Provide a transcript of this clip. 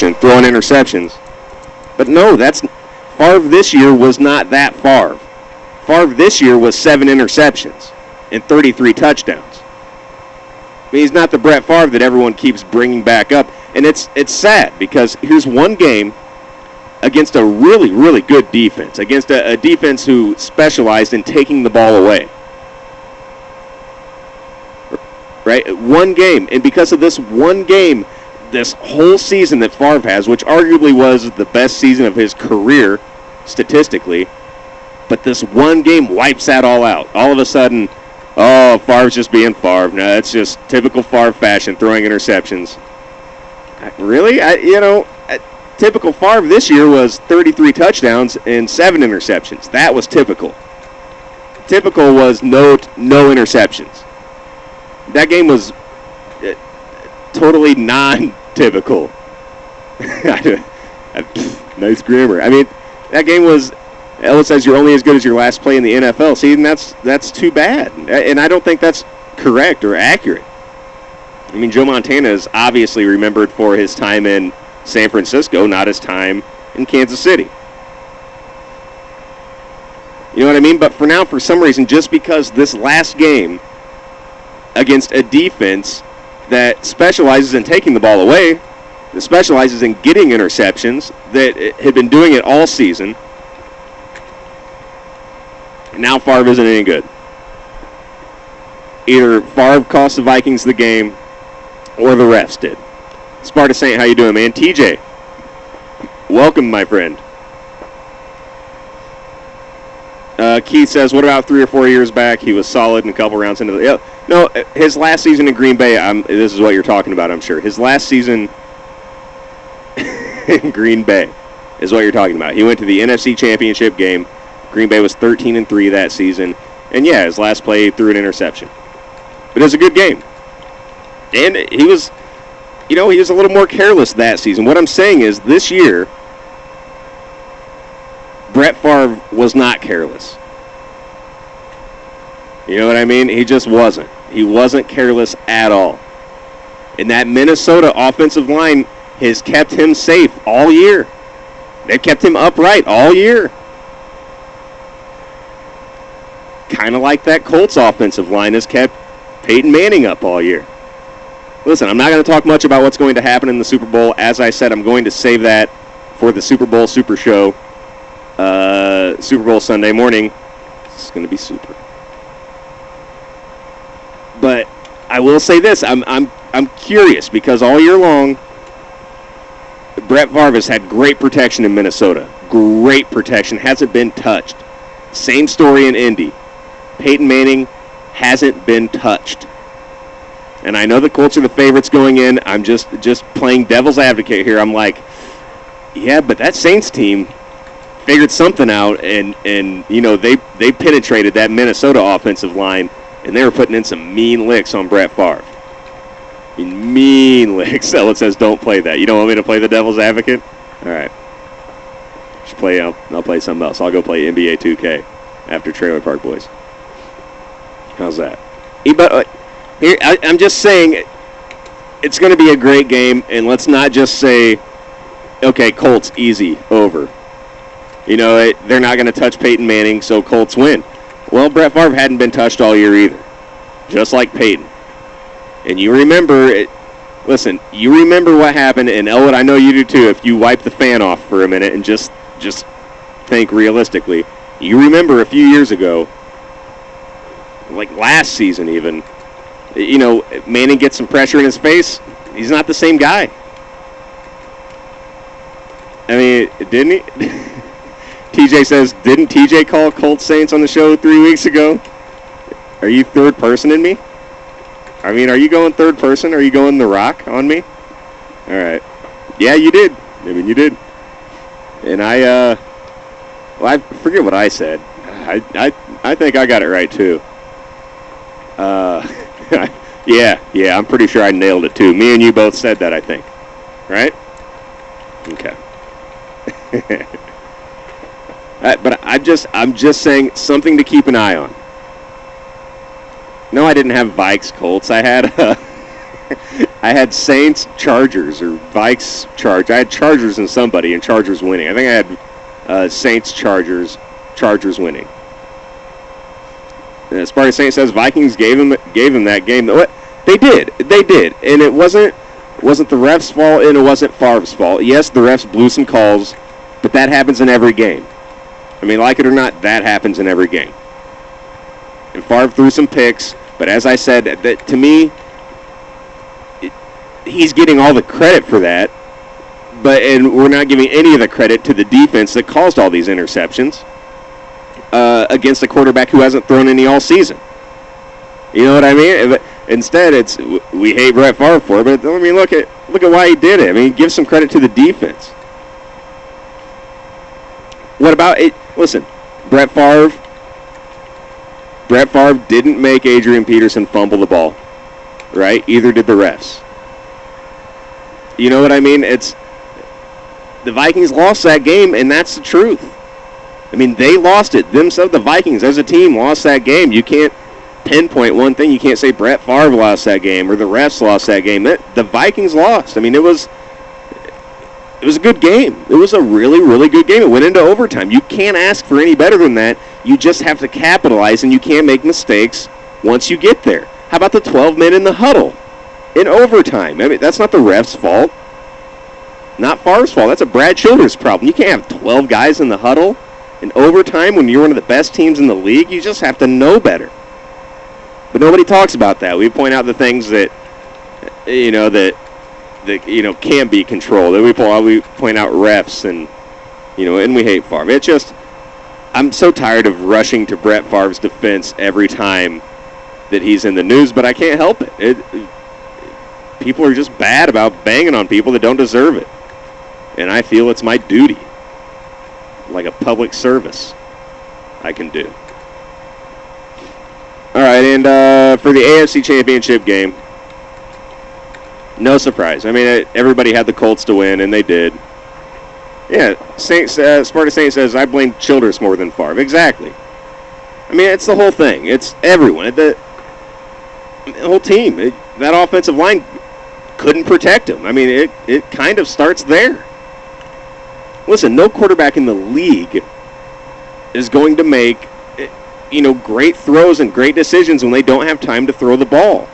fashion, throwing interceptions. But no, Favre this year was not that Favre. Favre this year was 7 interceptions and 33 touchdowns. I mean, he's not the Brett Favre that everyone keeps bringing back up. And it's sad because here's one game against a really, really good defense, against a defense who specialized in taking the ball away. Right? One game. And because of this one game, this whole season that Favre has, which arguably was the best season of his career statistically, but this one game wipes that all out. All of a sudden, Favre's just being Favre. No, it's just typical Favre fashion, throwing interceptions. Really? Typical Favre this year was 33 touchdowns and 7 interceptions. That was typical. Typical was no interceptions. That game was totally non-typical. Nice grammar. I mean, that game was, Ella says you're only as good as your last play in the NFL. See, and that's too bad. And I don't think that's correct or accurate. I mean, Joe Montana is obviously remembered for his time in San Francisco, not his time in Kansas City. You know what I mean? But for now, for some reason, just because this last game against a defense that specializes in taking the ball away, that specializes in getting interceptions, that had been doing it all season, and now Favre isn't any good. Either Favre cost the Vikings the game, or the refs did. Sparta Saint, how you doing, man? TJ, welcome, my friend. Keith says, what about 3 or 4 years back? He was solid in a couple rounds into the... Yeah, no, his last season in Green Bay, this is what you're talking about, I'm sure. His last season in Green Bay is what you're talking about. He went to the NFC Championship game. Green Bay was 13-3 that season. And, yeah, his last play, he threw an interception. But it was a good game. And he was, he was a little more careless that season. What I'm saying is this year, Brett Favre was not careless. You know what I mean? He just wasn't. He wasn't careless at all. And that Minnesota offensive line has kept him safe all year. They've kept him upright all year. Kind of like that Colts offensive line has kept Peyton Manning up all year. Listen, I'm not going to talk much about what's going to happen in the Super Bowl. As I said, I'm going to save that for the Super Bowl Super Show. Super Bowl Sunday morning. It's going to be super. But I will say this: I'm curious because all year long, Brett Favre has had great protection in Minnesota. Great protection, hasn't been touched. Same story in Indy. Peyton Manning hasn't been touched. And I know the Colts are the favorites going in. I'm just playing devil's advocate here. I'm like, yeah, but that Saints team figured something out, and they penetrated that Minnesota offensive line, and they were putting in some mean licks on Brett Favre. I mean, mean licks. Ellen says, don't play that. You don't want me to play the devil's advocate? All right. I'll play something else. I'll go play NBA 2K after Trailer Park Boys. How's that? Here, I'm just saying it's going to be a great game, and let's not just say, okay, Colts, easy, over. They're not going to touch Peyton Manning, so Colts win. Well, Brett Favre hadn't been touched all year either, just like Peyton. And you remember, you remember what happened, and Elwood, I know you do too, if you wipe the fan off for a minute and just think realistically. You remember a few years ago, like last season even, Manning gets some pressure in his face. He's not the same guy. I mean, didn't he? TJ says, didn't TJ call Colts Saints on the show 3 weeks ago? Are you third person in me? I mean, are you going third person? Are you going The Rock on me? All right. Yeah, you did. I mean, you did. And I forget what I said. I think I got it right, too. Yeah, I'm pretty sure I nailed it, too. Me and you both said that, I think. Right? Okay. But I'm just saying something to keep an eye on. No, I didn't have Vikes Colts. I had I had Saints, Chargers, or Vikes, Chargers. I had Chargers and somebody, and Chargers winning. I think I had Saints, Chargers winning. And as far as Saints says, Vikings gave him that game. They did, and it wasn't the refs' fault, and it wasn't Favre's fault. Yes, the refs blew some calls, but that happens in every game. I mean, like it or not, that happens in every game. And Favre threw some picks, but as I said, that to me, he's getting all the credit for that, and we're not giving any of the credit to the defense that caused all these interceptions against a quarterback who hasn't thrown any all season. You know what I mean? Instead, it's we hate Brett Favre for it, but I mean, look at why he did it. I mean, give some credit to the defense. What about it? Listen, Brett Favre didn't make Adrian Peterson fumble the ball, right? Either did the refs. You know what I mean? It's the Vikings lost that game, and that's the truth. I mean, they lost it themselves. The Vikings, as a team, lost that game. You can't pinpoint one thing. You can't say Brett Favre lost that game or the refs lost that game. The Vikings lost. I mean, it was a good game. It was a really, really good game. It went into overtime. You can't ask for any better than that. You just have to capitalize, and you can't make mistakes once you get there. How about the 12 men in the huddle in overtime? I mean, that's not the ref's fault. Not Favre's fault. That's a Brad Childers problem. You can't have 12 guys in the huddle in overtime when you're one of the best teams in the league. You just have to know better. But nobody talks about that. We point out the things that can't be controlled. We point out refs and we hate Favre. It's just, I'm so tired of rushing to Brett Favre's defense every time that he's in the news, but I can't help it. People are just bad about banging on people that don't deserve it. And I feel it's my duty, like a public service I can do. All right, and for the AFC Championship game, no surprise. I mean, everybody had the Colts to win, and they did. Yeah, Sparta Saint says, I blame Childers more than Favre. Exactly. I mean, it's the whole thing. It's everyone. The whole team. That offensive line couldn't protect him. I mean, it kind of starts there. Listen, no quarterback in the league is going to make great throws and great decisions when they don't have time to throw the ball.